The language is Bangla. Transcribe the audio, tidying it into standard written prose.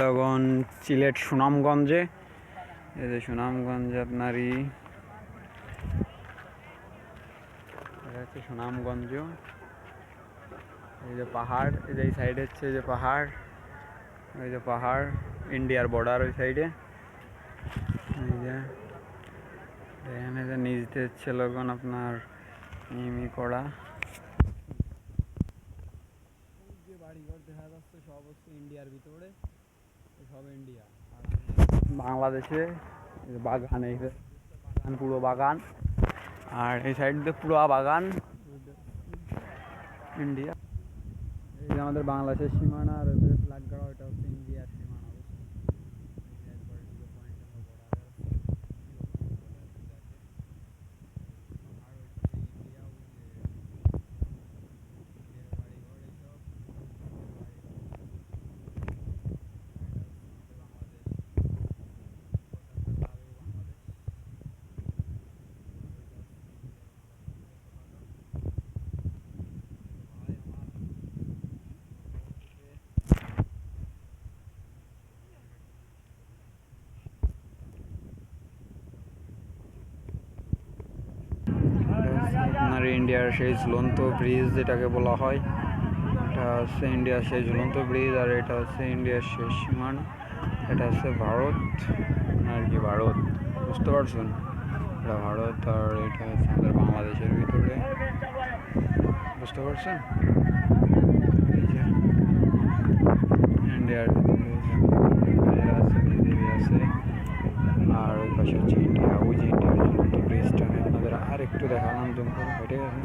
লগন সিলেট সুনামগঞ্জে। এই যে সুনামগঞ্জে আপনারই এটা হচ্ছে সুনামগঞ্জ। এই যে পাহাড়, এই যে এই সাইডে হচ্ছে যে পাহাড়, ওই যে পাহাড় ইন্ডিয়ার বর্ডার ওই সাইডে। এই যে এখানে যে নিচতে হচ্ছে লগন আপনার মিমি করা যে বাড়িঘর দেখা যাচ্ছে সব হচ্ছে ইন্ডিয়ার ভিতরে, সব ইন্ডিয়া। আর বাংলাদেশে বাগান, এই বাগান পুরো বাগান, আর এই সাইড দিয়ে পুরো বাগান ইন্ডিয়া। এই যে আমাদের বাংলাদেশের সীমানা, আর ওই ফ্ল্যাগ গাড়া ওইটা হচ্ছে ইন্ডিয়ার সীমানা। আপনার ইন্ডিয়ার সেই ঝুলন্ত ব্রিজ যেটাকে বলা হয়, এটা হচ্ছে ইন্ডিয়ার সেই ঝুলন্ত ব্রিজ। আর এটা হচ্ছে ইন্ডিয়ার শেষ সীমানা, এটা হচ্ছে ভারত আর কি, ভারত বুঝতে পারছেন, এটা ভারত। আর এটা হচ্ছে আমাদের বাংলাদেশের ভিতরে, বুঝতে পারছেন। এই যে ইন্ডিয়ার ভিতরে আছে, আর ওই পাশে হচ্ছে ইন্ডিয়া। ওই যে ইন্ডিয়ার ঝুলন্ত ব্রিজটা আপনাদের আর একটু দেখালাম জুম করে, ঠিক আছে।